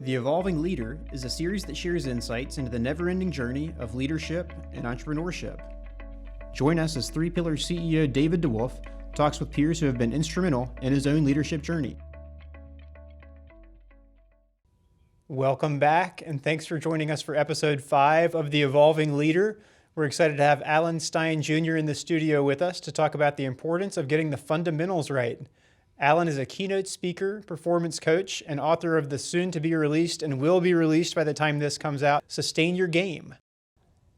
The Evolving Leader is a series that shares insights into the never-ending journey of leadership and entrepreneurship. Join us as 3-Pillar CEO David DeWolf talks with peers who have been instrumental in his own leadership journey. Welcome back, and thanks for joining us for episode 5 of The Evolving Leader. We're excited to have Stein Jr. in the studio with us to talk about the importance of getting the fundamentals right. Halen is a keynote speaker, performance coach, and author of the soon-to-be-released and will be released by the time this comes out, Sustain Your Game.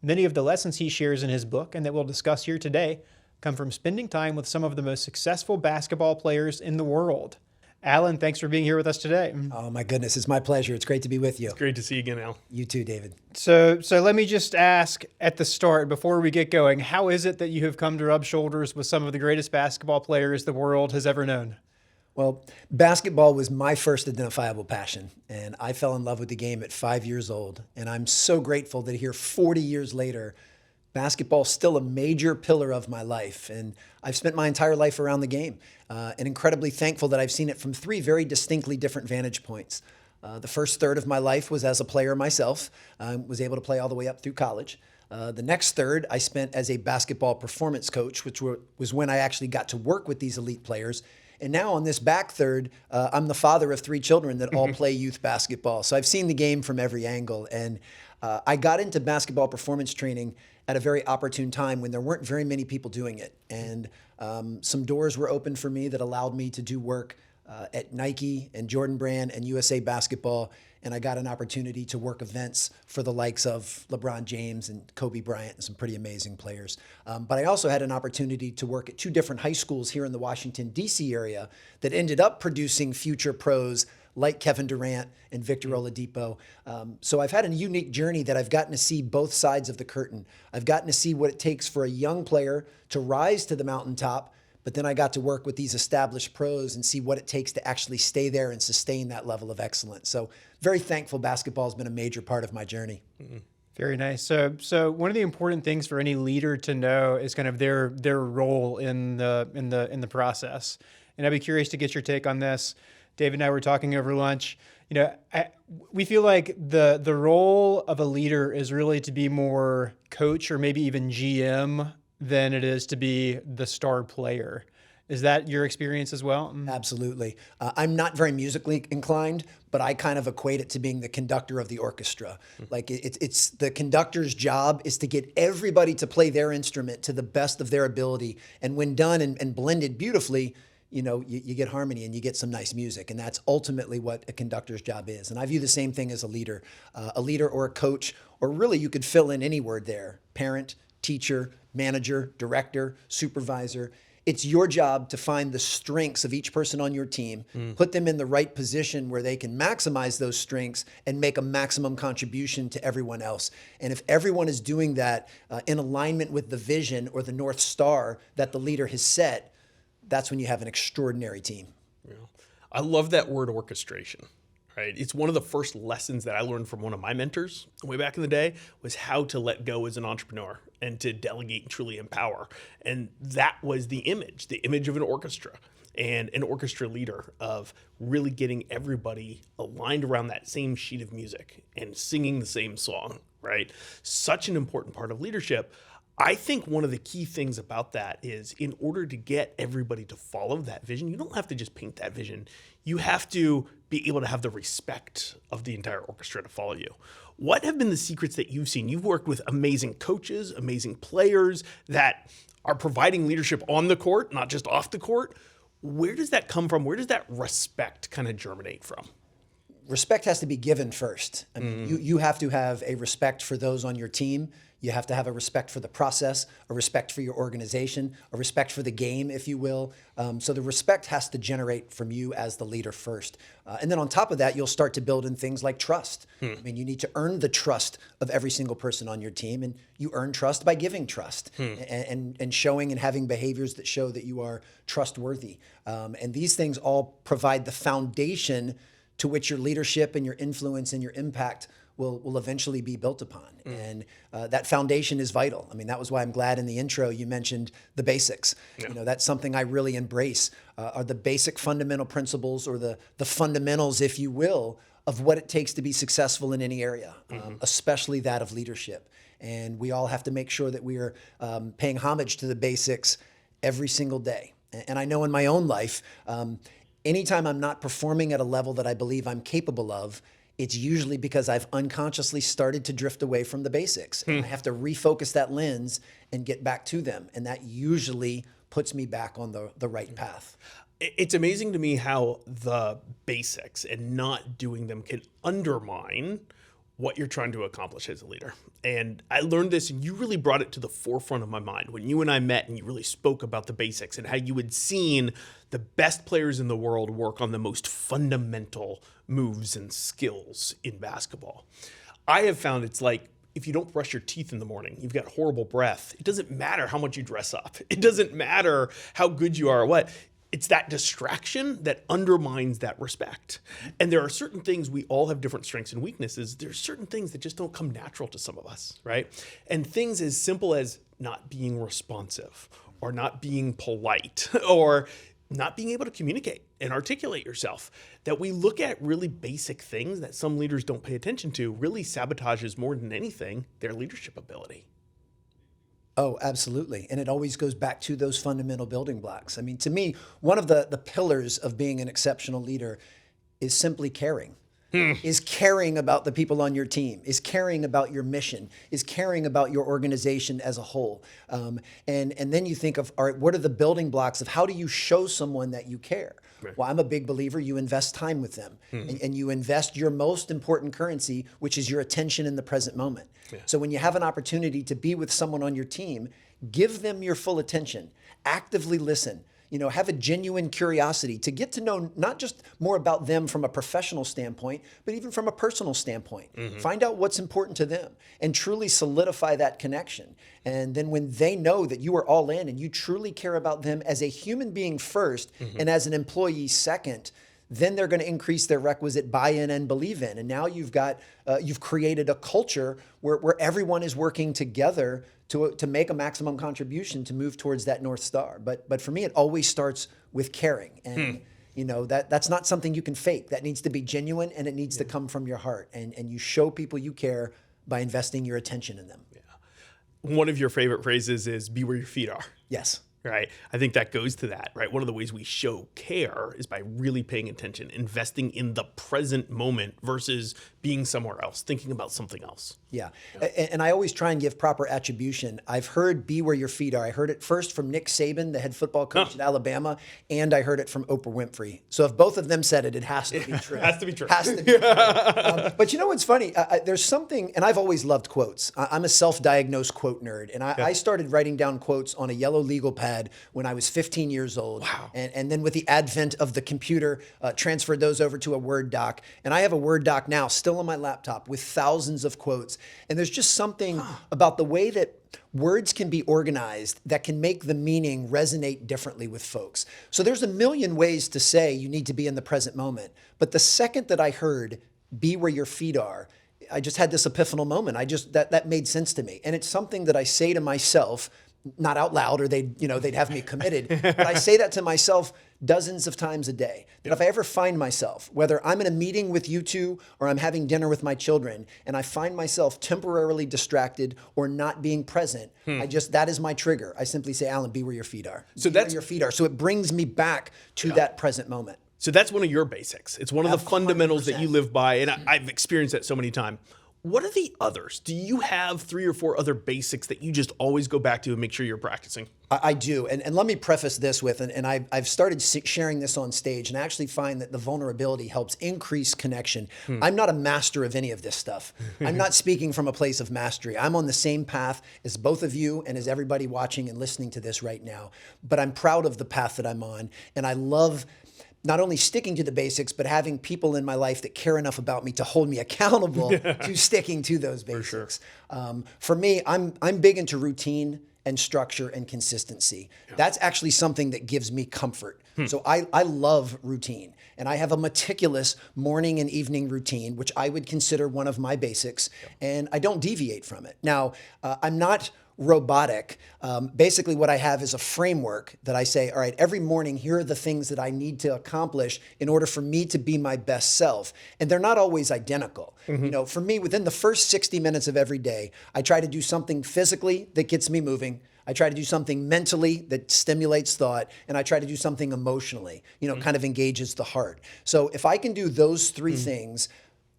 Many of the lessons he shares in his book and that we'll discuss here today come from spending time with some of the most successful basketball players in the world. Halen, thanks for being here with us today. Oh my goodness, it's my pleasure. It's great to be with you. It's great to see you again, Al. You too, David. So let me just ask at the start, before we get going, how is it that you have come to rub shoulders with some of the greatest basketball players the world has ever known? Well, basketball was my first identifiable passion, and I fell in love with the game at 5 years old. And I'm so grateful that here 40 years later, basketball's still a major pillar of my life. And I've spent my entire life around the game, and incredibly thankful that I've seen it from 3 very distinctly different vantage points. The first third of my life was as a player myself. I was able to play all the way up through college. The next third I spent as a basketball performance coach, which was when I actually got to work with these elite players. And now on this back third, I'm the father of 3 children that all play youth basketball. So I've seen the game from every angle. And I got into basketball performance training at a very opportune time when there weren't very many people doing it. And some doors were opened for me that allowed me to do work at Nike and Jordan Brand and USA Basketball. And I got an opportunity to work events for the likes of LeBron James and Kobe Bryant and some pretty amazing players. But I also had an opportunity to work at 2 different high schools here in the Washington, D.C. area that ended up producing future pros like Kevin Durant and Victor Oladipo. So I've had a unique journey that I've gotten to see both sides of the curtain. I've gotten to see what it takes for a young player to rise to the mountaintop, but then I got to work with these established pros and see what it takes to actually stay there and sustain that level of excellence. So very thankful basketball has been a major part of my journey. Mm-hmm. Very nice. So one of the important things for any leader to know is kind of their role in the process. And I'd be curious to get your take on this. David and I were talking over lunch. You know, we feel like the role of a leader is really to be more coach or maybe even GM than it is to be the star player. Is that your experience as well? Absolutely. I'm not very musically inclined, but I kind of equate it to being the conductor of the orchestra. Like it's the conductor's job is to get everybody to play their instrument to the best of their ability. And when done and blended beautifully, you know, you get harmony and you get some nice music. And that's ultimately what a conductor's job is. And I view the same thing as a leader or a coach, or really you could fill in any word there: parent, teacher, manager, director, supervisor. It's your job to find the strengths of each person on your team, put them in the right position where they can maximize those strengths and make a maximum contribution to everyone else. And if everyone is doing that in alignment with the vision or the North Star that the leader has set, that's when you have an extraordinary team. Yeah. I love that word orchestration. Right. It's one of the first lessons that I learned from one of my mentors way back in the day was how to let go as an entrepreneur and to delegate and truly empower. And that was the image of an orchestra and an orchestra leader, of really getting everybody aligned around that same sheet of music and singing the same song, right? Such an important part of leadership. I think one of the key things about that is, in order to get everybody to follow that vision, you don't have to just paint that vision. You have to be able to have the respect of the entire orchestra to follow you. What have been the secrets that you've seen? You've worked with amazing coaches, amazing players that are providing leadership on the court, not just off the court. Where does that come from? Where does that respect kind of germinate from? Respect has to be given first. I mean, you have to have a respect for those on your team. You have to have a respect for the process, a respect for your organization, a respect for the game, if you will. So the respect has to generate from you as the leader first. And then on top of that, you'll start to build in things like trust. I mean, you need to earn the trust of every single person on your team. And you earn trust by giving trust and showing and having behaviors that show that you are trustworthy. And these things all provide the foundation to which your leadership and your influence and your impact will eventually be built upon. And that foundation is vital. I mean, that was why I'm glad in the intro you mentioned the basics. Yeah. You know, that's something I really embrace, are the basic fundamental principles, or the fundamentals, if you will, of what it takes to be successful in any area, especially that of leadership. And we all have to make sure that we are paying homage to the basics every single day. And I know in my own life, anytime I'm not performing at a level that I believe I'm capable of, it's usually because I've unconsciously started to drift away from the basics. And I have to refocus that lens and get back to them. And that usually puts me back on the right path. It's amazing to me how the basics and not doing them can undermine what you're trying to accomplish as a leader. And I learned this, and you really brought it to the forefront of my mind when you and I met and you really spoke about the basics and how you had seen the best players in the world work on the most fundamental moves and skills in basketball. I have found it's like, if you don't brush your teeth in the morning, you've got horrible breath. It doesn't matter how much you dress up. It doesn't matter how good you are or what. It's that distraction that undermines that respect. And there are certain things, we all have different strengths and weaknesses. There's certain things that just don't come natural to some of us, right? And things as simple as not being responsive or not being polite or not being able to communicate and articulate yourself, that we look at really basic things that some leaders don't pay attention to, really sabotages more than anything their leadership ability. Oh, absolutely. And it always goes back to those fundamental building blocks. I mean, to me, one of the pillars of being an exceptional leader is simply caring. Is caring about the people on your team, is caring about your mission, is caring about your organization as a whole. And then you think of, all right, what are the building blocks of how do you show someone that you care? Right. Well, I'm a big believer you invest time with them and you invest your most important currency, which is your attention in the present moment. Yeah. So when you have an opportunity to be with someone on your team, give them your full attention, actively listen. Have a genuine curiosity to get to know not just more about them from a professional standpoint, but even from a personal standpoint. Find out what's important to them and truly solidify that connection. And then when they know that you are all in and you truly care about them as a human being first and as an employee second, then they're going to increase their requisite buy-in and believe in. And now you've created a culture where everyone is working together to make a maximum contribution to move towards that North Star. But for me, it always starts with caring. And that's not something you can fake. That needs to be genuine and it needs to come from your heart. And you show people you care by investing your attention in them. Yeah. One of your favorite phrases is be where your feet are. Yes. Right. I think that goes to that, right? One of the ways we show care is by really paying attention, investing in the present moment versus being somewhere else, thinking about something else. Yeah. And I always try and give proper attribution. I've heard be where your feet are. I heard it first from Nick Saban, the head football coach at Alabama, and I heard it from Oprah Winfrey. So if both of them said it, it has to be true. Has to be true. Has to be true. But you know what's funny? There's something, and I've always loved quotes. I'm a self-diagnosed quote nerd, and I started writing down quotes on a yellow legal pad when I was 15 years old. Wow. And then with the advent of the computer, transferred those over to a Word doc. And I have a Word doc now still on my laptop with thousands of quotes. And there's just something about the way that words can be organized that can make the meaning resonate differently with folks. So there's a million ways to say you need to be in the present moment. But the second that I heard be where your feet are, I just had this epiphanal moment. That made sense to me. And it's something that I say to myself, not out loud, or they'd have me committed. But I say that to myself dozens of times a day. That if I ever find myself, whether I'm in a meeting with you two or I'm having dinner with my children, and I find myself temporarily distracted or not being present, that is my trigger. I simply say, Alan, be where your feet are. So that's where your feet are. So it brings me back to that present moment. So that's one of your basics. It's one of the fundamentals that you live by, and I've experienced that so many times. What are the others? Do you have 3 or 4 other basics that you just always go back to and make sure you're practicing? I do. And let me preface this with, and I've started sharing this on stage, and I actually find that the vulnerability helps increase connection. I'm not a master of any of this stuff. I'm not speaking from a place of mastery. I'm on the same path as both of you and as everybody watching and listening to this right now. But I'm proud of the path that I'm on, and I love not only sticking to the basics, but having people in my life that care enough about me to hold me accountable to sticking to those basics. For sure. For me, I'm big into routine and structure and consistency. Yeah. That's actually something that gives me comfort. So I love routine. And I have a meticulous morning and evening routine, which I would consider one of my basics. And I don't deviate from it. Now, I'm not robotic. Basically, what I have is a framework that I say, all right, every morning, here are the things that I need to accomplish in order for me to be my best self. And they're not always identical. You know, for me, within the first 60 minutes of every day, I try to do something physically that gets me moving. I try to do something mentally that stimulates thought, and I try to do something emotionally, you know, kind of engages the heart. So if I can do those three things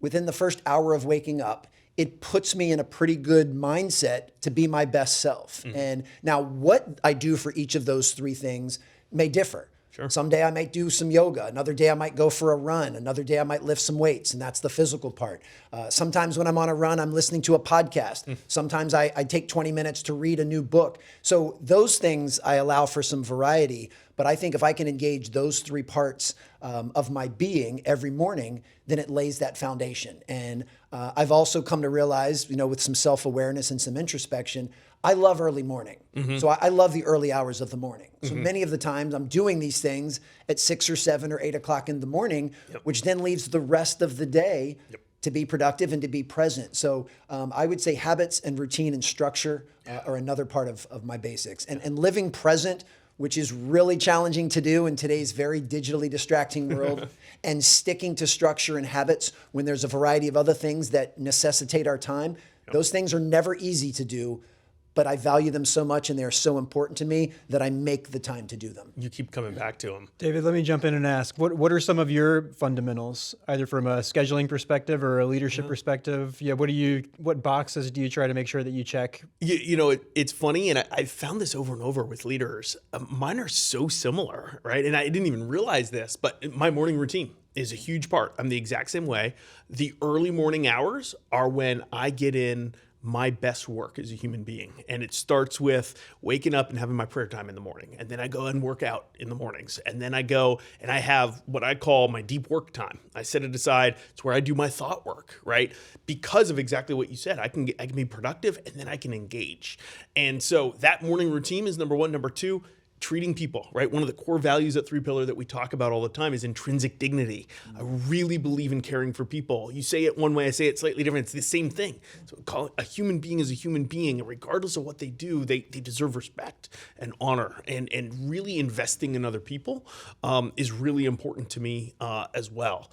within the first hour of waking up, it puts me in a pretty good mindset to be my best self. And now what I do for each of those three things may differ. Sure. Someday I might do some yoga. Another day I might go for a run. Another day I might lift some weights, and that's the physical part. Sometimes when I'm on a run, I'm listening to a podcast. Sometimes I take 20 minutes to read a new book. So those things I allow for some variety. But I think if I can engage those three parts of my being every morning, then it lays that foundation. And I've also come to realize, you know, with some self-awareness and some introspection, I love early morning. So I love the early hours of the morning. So many of the times I'm doing these things at 6 or 7 or 8 o'clock in the morning, which then leaves the rest of the day to be productive and to be present. So I would say habits and routine and structure are another part of my basics. And living present, which is really challenging to do in today's very digitally distracting world, and sticking to structure and habits when there's a variety of other things that necessitate our time. Those things are never easy to do, but I value them so much and they're so important to me that I make the time to do them. You keep coming back to them. David, let me jump in and ask, what are some of your fundamentals, either from a scheduling perspective or a leadership perspective? Yeah, what boxes do you try to make sure that you check? You know, it's funny, and I've found this over and over with leaders. Mine are so similar, right? And I didn't even realize this, but my morning routine is a huge part. I'm the exact same way. The early morning hours are when I get in my best work as a human being. And it starts with waking up and having my prayer time in the morning. And then I go and work out in the mornings. And then I go and I have what I call my deep work time. I set it aside. It's where I do my thought work, right? Because of exactly what you said. I can be productive and then I can engage. And so that morning routine is number one. Number two, treating people, right? One of the core values at 3Pillar that we talk about all the time is intrinsic dignity. I really believe in caring for people. You say it one way, I say it slightly different. It's the same thing. So call it a human being is a human being, and regardless of what they do, they deserve respect and honor. And really investing in other people is really important to me as well.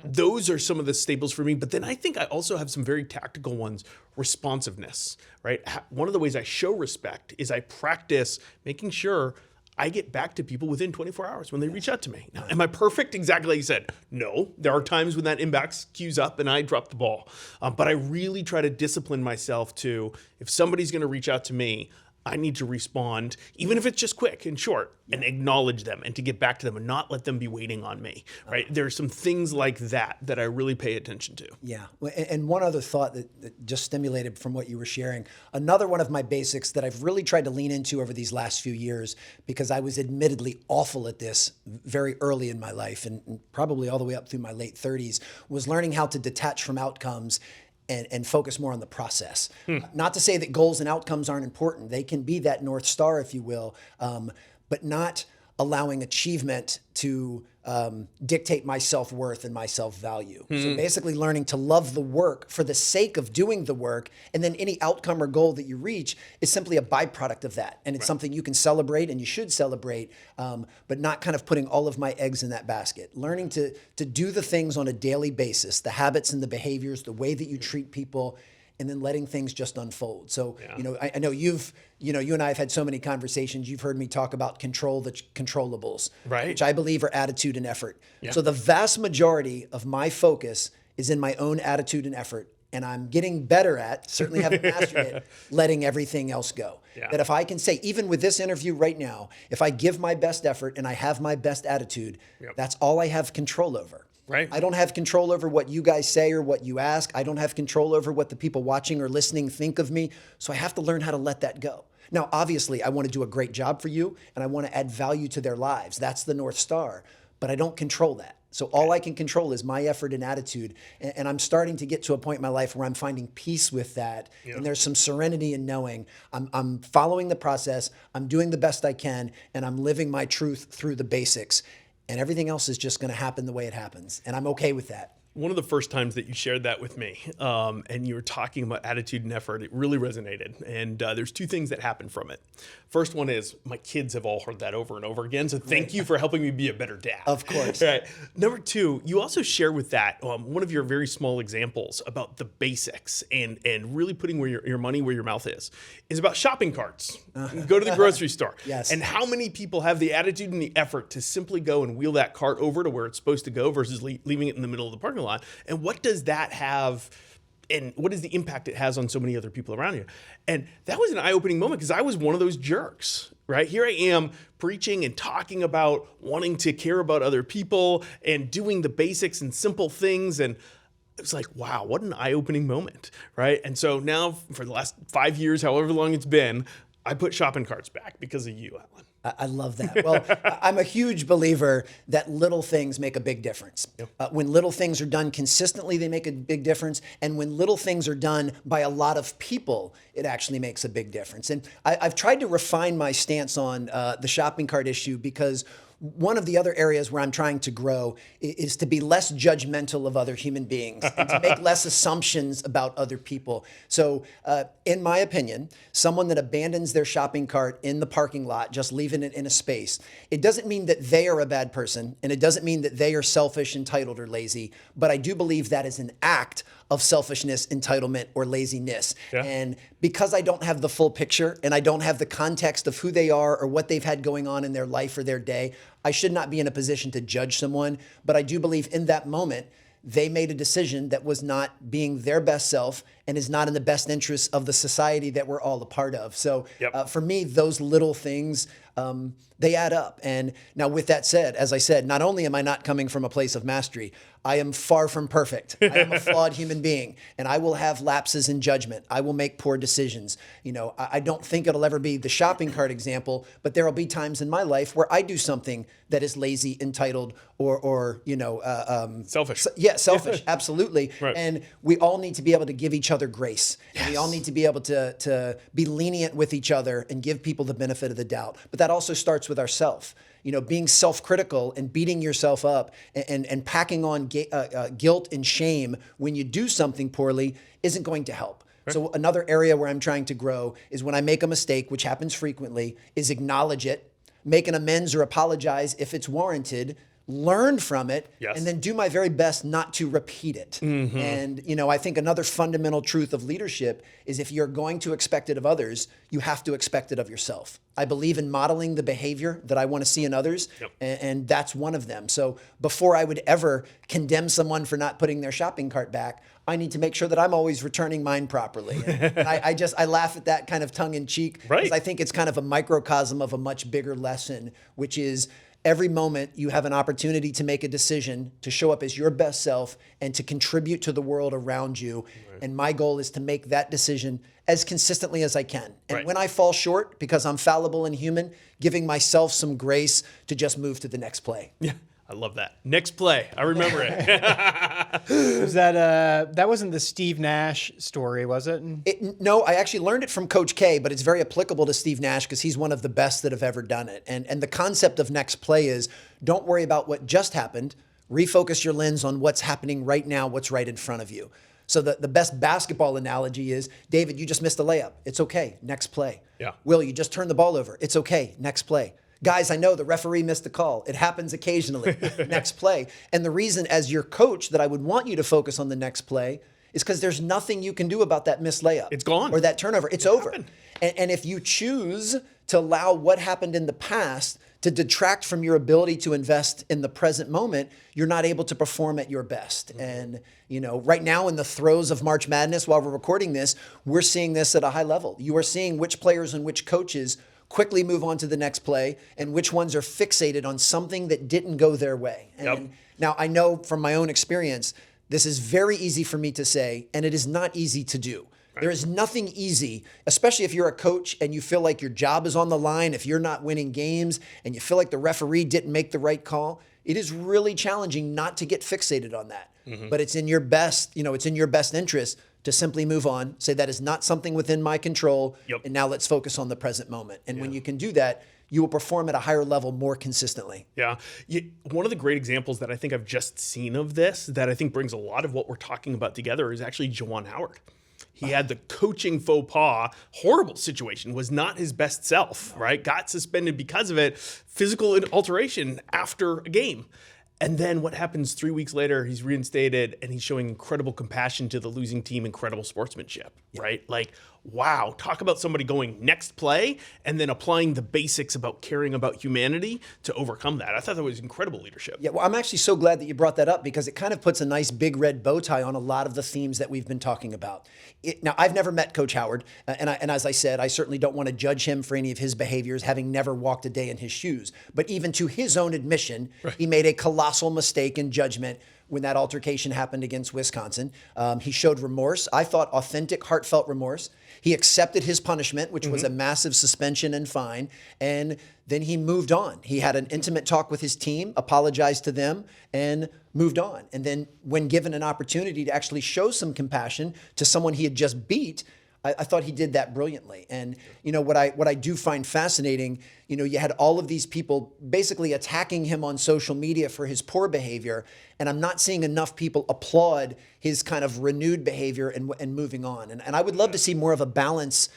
Those are some of the staples for me. But then I think I also have some very tactical ones. Responsiveness, right? One of the ways I show respect is I practice making sure I get back to people within 24 hours when they reach out to me. Now, am I perfect? Exactly like you said. No, there are times when that inbox queues up and I drop the ball. But I really try to discipline myself to, if somebody's going to reach out to me, I need to respond, even if it's just quick and short, and acknowledge them and to get back to them and not let them be waiting on me, right? There are some things like that I really pay attention to. Yeah. And one other thought that just stimulated from what you were sharing, another one of my basics that I've really tried to lean into over these last few years, because I was admittedly awful at this very early in my life and probably all the way up through my late 30s, was learning how to detach from outcomes and focus more on the process. Not to say that goals and outcomes aren't important. They can be that North Star, if you will, but not allowing achievement to dictate my self-worth and my self-value. So basically learning to love the work for the sake of doing the work, and then any outcome or goal that you reach is simply a byproduct of that. And it's something you can celebrate and you should celebrate, but not kind of putting all of my eggs in that basket. Learning to do the things on a daily basis, the habits and the behaviors, the way that you treat people, and then letting things just unfold. So, you know, I know you and I have had so many conversations. You've heard me talk about control the controllables, right? Which I believe are attitude and effort. Yeah. So the vast majority of my focus is in my own attitude and effort. And I'm getting better at, certainly haven't mastered it, letting everything else go. Yeah. That if I can say, even with this interview right now, if I give my best effort and I have my best attitude, that's all I have control over. Right. I don't have control over what you guys say or what you ask. I don't have control over what the people watching or listening think of me. So I have to learn how to let that go. Now, obviously, I want to do a great job for you and I want to add value to their lives. That's the North Star, but I don't control that. So all I can control is my effort and attitude. And I'm starting to get to a point in my life where I'm finding peace with that. Yeah. And there's some serenity in knowing I'm following the process, I'm doing the best I can, and I'm living my truth through the basics. And everything else is just going to happen the way it happens. And I'm okay with that. One of the first times that you shared that with me, and you were talking about attitude and effort, it really resonated. And there's two things that happen from it. First one is my kids have all heard that over and over again. So thank you for helping me be a better dad. Of course. Right. Number two, you also share with that one of your very small examples about the basics and really putting where your money where your mouth is about shopping carts. Go to the grocery store. Yes. And how many people have the attitude and the effort to simply go and wheel that cart over to where it's supposed to go versus leaving it in the middle of the parking lot? And what does that have, and what is the impact it has on so many other people around you? And that was an eye-opening moment because I was one of those jerks, right? Here I am preaching and talking about wanting to care about other people and doing the basics and simple things. And it was like, wow, what an eye-opening moment, right? And so now for the last 5 years, however long it's been, I put shopping carts back because of you, Alan. I love that. Well, I'm a huge believer that little things make a big difference. Yep. When little things are done consistently, they make a big difference. And when little things are done by a lot of people, it actually makes a big difference. And I've tried to refine my stance on the shopping cart issue because one of the other areas where I'm trying to grow is to be less judgmental of other human beings and to make less assumptions about other people. So in my opinion, someone that abandons their shopping cart in the parking lot, just leaving it in a space, it doesn't mean that they are a bad person, and it doesn't mean that they are selfish, entitled, or lazy, but I do believe that is an act of selfishness, entitlement, or laziness. Yeah. And because I don't have the full picture and I don't have the context of who they are or what they've had going on in their life or their day, I should not be in a position to judge someone. But I do believe in that moment, they made a decision that was not being their best self and is not in the best interests of the society that we're all a part of. So for me, those little things, they add up. And now with that said, as I said, not only am I not coming from a place of mastery, I am far from perfect. I am a flawed human being, and I will have lapses in judgment. I will make poor decisions. You know, I don't think it'll ever be the shopping cart example, but there will be times in my life where I do something that is lazy, entitled, or selfish. Yeah, selfish, absolutely. Right. And we all need to be able to give each other grace. Yes. And we all need to be able to be lenient with each other and give people the benefit of the doubt. But that also starts with ourselves. You know, being self-critical and beating yourself up and packing on guilt and shame when you do something poorly isn't going to help. Right. So another area where I'm trying to grow is when I make a mistake, which happens frequently, is acknowledge it, make an amends or apologize if it's warranted, learn from it, yes, and then do my very best not to repeat it. Mm-hmm. And, you know, I think another fundamental truth of leadership is if you're going to expect it of others, you have to expect it of yourself. I believe in modeling the behavior that I want to see in others, yep, and that's one of them. So before I would ever condemn someone for not putting their shopping cart back, I need to make sure that I'm always returning mine properly. And I laugh at that kind of tongue in cheek, right, because I think it's kind of a microcosm of a much bigger lesson, which is every moment you have an opportunity to make a decision to show up as your best self and to contribute to the world around you. Right. And my goal is to make that decision as consistently as I can. And right, when I fall short, because I'm fallible and human, giving myself some grace to just move to the next play. Yeah. I love that. Next play. I remember it. Was that wasn't the Steve Nash story, was it? No, I actually learned it from Coach K, but it's very applicable to Steve Nash because he's one of the best that have ever done it. And the concept of next play is don't worry about what just happened. Refocus your lens on what's happening right now, what's right in front of you. So the best basketball analogy is, David, you just missed a layup. It's okay. Next play. Yeah. Will, you just turned the ball over. It's okay. Next play. Guys, I know the referee missed the call. It happens occasionally. Next play. And the reason as your coach that I would want you to focus on the next play is because there's nothing you can do about that missed layup. It's gone. Or that turnover. It's over. And if you choose to allow what happened in the past to detract from your ability to invest in the present moment, you're not able to perform at your best. Mm-hmm. And, you know, right now in the throes of March Madness, while we're recording this, we're seeing this at a high level. You are seeing which players and which coaches quickly move on to the next play and which ones are fixated on something that didn't go their way. And yep, now I know from my own experience, this is very easy for me to say, and it is not easy to do. Right. There is nothing easy, especially if you're a coach and you feel like your job is on the line, if you're not winning games and you feel like the referee didn't make the right call. It is really challenging not to get fixated on that. Mm-hmm. But it's in your best, it's in your best interest to simply move on, say that is not something within my control, yep, and now let's focus on the present moment. And when you can do that, you will perform at a higher level more consistently. Yeah. One of the great examples that I think I've just seen of this that I think brings a lot of what we're talking about together is actually Juwan Howard. He had the coaching faux pas, horrible situation, was not his best self, right? Got suspended because of it, physical alteration after a game. And then what happens 3 weeks later, he's reinstated and he's showing incredible compassion to the losing team, incredible sportsmanship, right? Like, wow, talk about somebody going next play and then applying the basics about caring about humanity to overcome that. I thought that was incredible leadership. Yeah, well, I'm actually so glad that you brought that up because it kind of puts a nice big red bow tie on a lot of the themes that we've been talking about. Now, I've never met Coach Howard, and as I said, I certainly don't want to judge him for any of his behaviors, having never walked a day in his shoes. But even to his own admission, he made a colossal mistake in judgment when that altercation happened against Wisconsin. He showed remorse. I thought authentic, heartfelt remorse. He accepted his punishment, which was a massive suspension and fine, and then he moved on. He had an intimate talk with his team, apologized to them, and moved on. And then when given an opportunity to actually show some compassion to someone he had just beat, I thought he did that brilliantly. And what I do find fascinating, you had all of these people basically attacking him on social media for his poor behavior, and I'm not seeing enough people applaud his kind of renewed behavior and moving on. And I would love to see more of a balance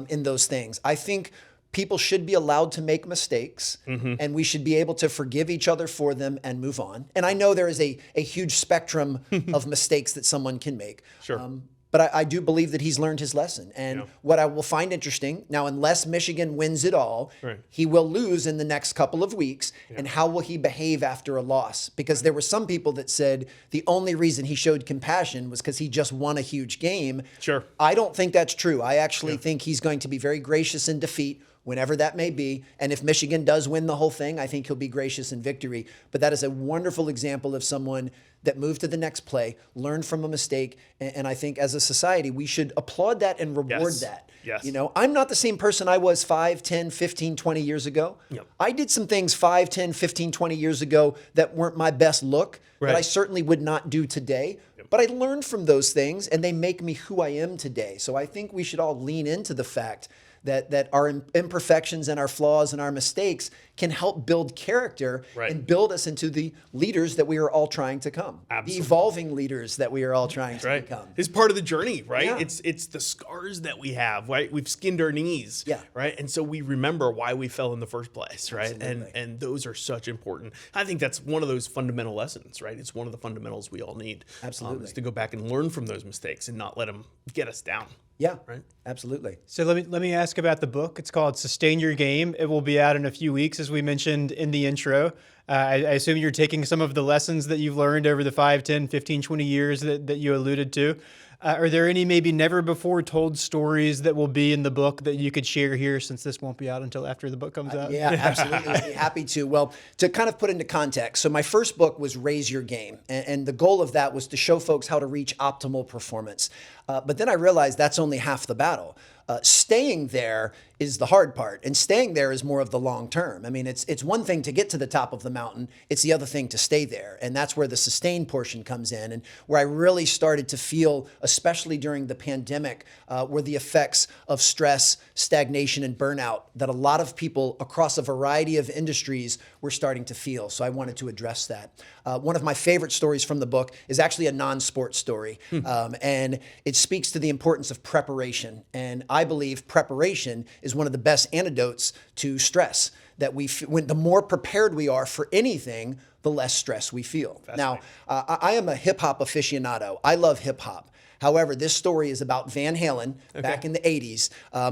in those things. I think people should be allowed to make mistakes, and we should be able to forgive each other for them and move on. And I know there is a huge spectrum of mistakes that someone can make. Sure. But I do believe that he's learned his lesson. And what I will find interesting, now, unless Michigan wins it all, he will lose in the next couple of weeks. And how will he behave after a loss? Because there were some people that said the only reason he showed compassion was because he just won a huge game. Sure. I don't think that's true. I actually think he's going to be very gracious in defeat, whenever that may be. And if Michigan does win the whole thing, I think he'll be gracious in victory. But that is a wonderful example of someone that moved to the next play, learned from a mistake. And I think as a society, we should applaud that and reward that. Yes. I'm not the same person I was 5, 10, 15, 20 years ago. I did some things 5, 10, 15, 20 years ago that weren't my best look, that I certainly would not do today. But I learned from those things, and they make me who I am today. So I think we should all lean into the fact that our imperfections and our flaws and our mistakes can help build character and build us into the leaders that we are all trying to come. Absolutely. The evolving leaders that we are all trying to become. It's part of the journey, right? Yeah. It's the scars that we have, right? We've skinned our knees, right? And so we remember why we fell in the first place, right? And those are such important. I think that's one of those fundamental lessons, right? It's one of the fundamentals we all need. Absolutely. Is to go back and learn from those mistakes and not let them get us down. Yeah, right. Absolutely. So let me ask about the book. It's called Sustain Your Game. It will be out in a few weeks, as we mentioned in the intro. I assume you're taking some of the lessons that you've learned over the 5, 10, 15, 20 years that you alluded to. Are there any maybe never before told stories that will be in the book that you could share here, since this won't be out until after the book comes out? Yeah, absolutely. I'd be happy to. Well, to kind of put into context, so my first book was Raise Your Game. And the goal of that was to show folks how to reach optimal performance. But then I realized that's only half the battle. Staying there is the hard part, and staying there is more of the long term. I mean, it's one thing to get to the top of the mountain, it's the other thing to stay there, and that's where the sustain portion comes in, and where I really started to feel, especially during the pandemic, were the effects of stress, stagnation, and burnout that a lot of people across a variety of industries were starting to feel. So I wanted to address that. One of my favorite stories from the book is actually a non-sport story, and it speaks to the importance of preparation. And I believe preparation is one of the best antidotes to stress. That when the more prepared we are for anything, the less stress we feel. Now, I am a hip hop aficionado. I love hip hop. However, this story is about Van Halen back in the 80s,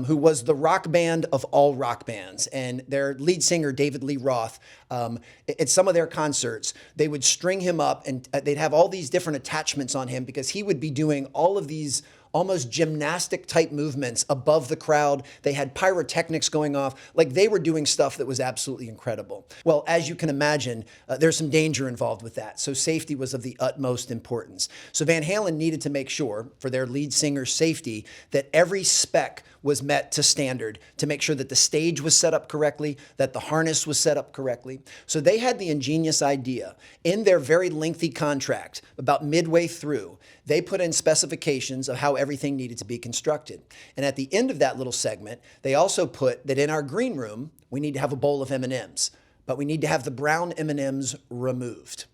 who was the rock band of all rock bands. And their lead singer, David Lee Roth, at some of their concerts, they would string him up and they'd have all these different attachments on him because he would be doing all of these almost gymnastic type movements above the crowd. They had pyrotechnics going off. Like, they were doing stuff that was absolutely incredible. Well, as you can imagine, there's some danger involved with that. So safety was of the utmost importance. So Van Halen needed to make sure, for their lead singer's safety, that every spec was met to standard, to make sure that the stage was set up correctly, that the harness was set up correctly. So they had the ingenious idea in their very lengthy contract, about midway through, they put in specifications of how everything needed to be constructed. And at the end of that little segment, they also put that in our green room, we need to have a bowl of M&Ms, but we need to have the brown M&Ms removed.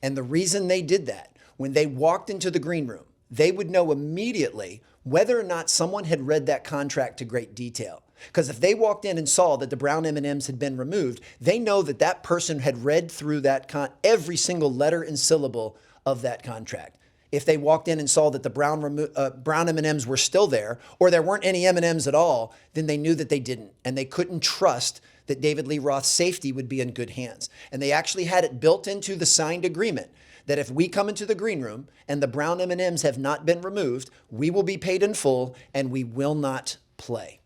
And the reason they did that, when they walked into the green room, they would know immediately whether or not someone had read that contract to great detail. Because if they walked in and saw that the brown M&Ms had been removed, they know that that person had read through that every single letter and syllable of that contract. If they walked in and saw that the brown M&Ms were still there, or there weren't any M&Ms at all, then they knew that they didn't, and they couldn't trust that David Lee Roth's safety would be in good hands. And they actually had it built into the signed agreement that if we come into the green room and the brown M&Ms have not been removed, we will be paid in full and we will not play.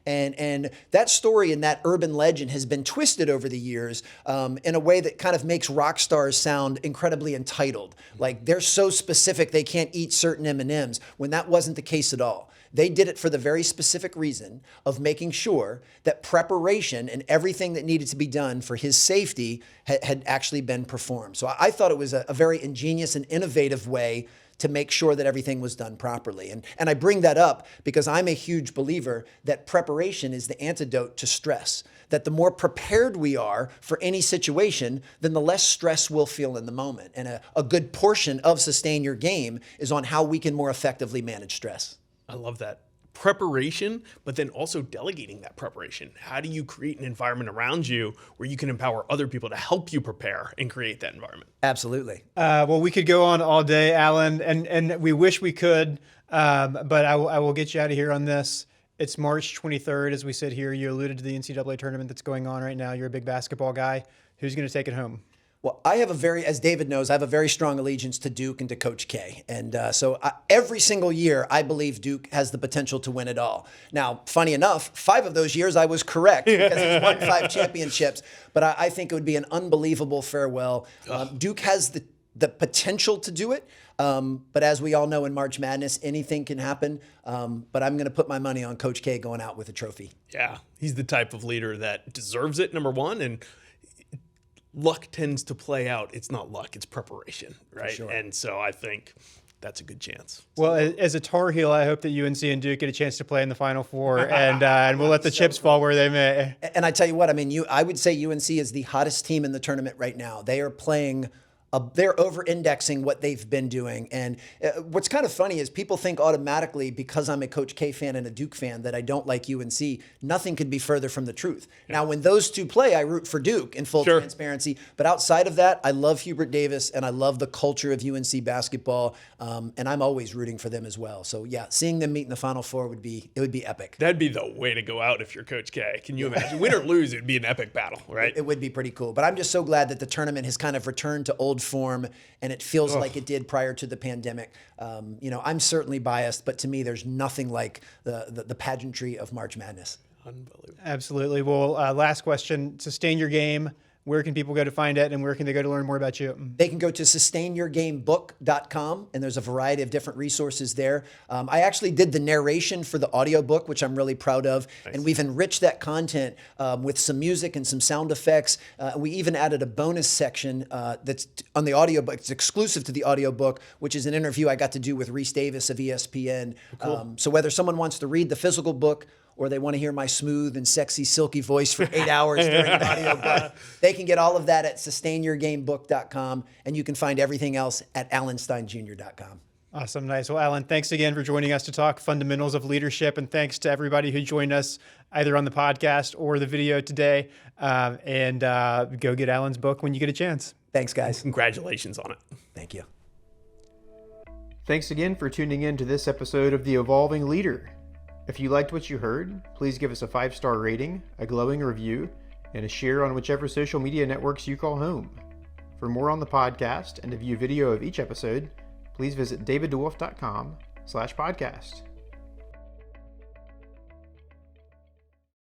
And that story and that urban legend has been twisted over the years in a way that kind of makes rock stars sound incredibly entitled. Like they're so specific they can't eat certain M&Ms, when that wasn't the case at all. They did it for the very specific reason of making sure that preparation and everything that needed to be done for his safety had actually been performed. So I thought it was a very ingenious and innovative way to make sure that everything was done properly. And I bring that up because I'm a huge believer that preparation is the antidote to stress. That the more prepared we are for any situation, then the less stress we'll feel in the moment. And a good portion of Sustain Your Game is on how we can more effectively manage stress. I love that. Preparation, but then also delegating that preparation. How do you create an environment around you where you can empower other people to help you prepare and create that environment? Absolutely. Well, we could go on all day, Alan, and we wish we could, but I will get you out of here on this. It's March 23rd as we sit here. You alluded to the NCAA tournament that's going on right now. You're a big basketball guy. Who's going to take it home? Well, as David knows, I have a very strong allegiance to Duke and to Coach K. And every single year, I believe Duke has the potential to win it all. Now, funny enough, 5 of those years I was correct because he's won 5 championships. But I think it would be an unbelievable farewell. Duke has the potential to do it. But as we all know in March Madness, anything can happen. But I'm going to put my money on Coach K going out with a trophy. Yeah, he's the type of leader that deserves it, number one. And luck tends to play out. It's not luck, it's preparation, right? Sure. And so I think that's a good chance. Well, as a Tar Heel, I hope that UNC and Duke get a chance to play in the Final Four, and we'll let the chips fall where they may. And I tell you what, I mean, I would say UNC is the hottest team in the tournament right now. They are playing. They're over-indexing what they've been doing. And what's kind of funny is people think automatically because I'm a Coach K fan and a Duke fan that I don't like UNC. Nothing could be further from the truth. Yeah. Now, when those two play, I root for Duke in full transparency. But outside of that, I love Hubert Davis and I love the culture of UNC basketball. And I'm always rooting for them as well. So yeah, seeing them meet in the Final Four would be epic. That'd be the way to go out if you're Coach K. Can you imagine? Win or lose, it'd be an epic battle, right? It would be pretty cool. But I'm just so glad that the tournament has kind of returned to old form and it feels like it did prior to the pandemic. I'm certainly biased, but to me, there's nothing like the pageantry of March Madness. Unbelievable. Absolutely. Well, last question, Sustain Your Game. Where can people go to find it, and where can they go to learn more about you? They can go to sustainyourgamebook.com, and there's a variety of different resources there. I actually did the narration for the audiobook, which I'm really proud of, and we've enriched that content with some music and some sound effects. We even added a bonus section that's on the audiobook. It's exclusive to the audiobook, which is an interview I got to do with Reese Davis of ESPN. Cool. So whether someone wants to read the physical book or they want to hear my smooth and sexy, silky voice for 8 hours during an audiobook, they can get all of that at sustainyourgamebook.com, and you can find everything else at alansteinjr.com. Awesome. Nice. Well, Alan, thanks again for joining us to talk fundamentals of leadership, and thanks to everybody who joined us either on the podcast or the video today. And go get Alan's book when you get a chance. Thanks, guys. Congratulations on it. Thank you. Thanks again for tuning in to this episode of The Evolving Leader. If you liked what you heard, please give us a 5-star rating, a glowing review, and a share on whichever social media networks you call home. For more on the podcast and to view video of each episode, please visit daviddewolf.com/podcast.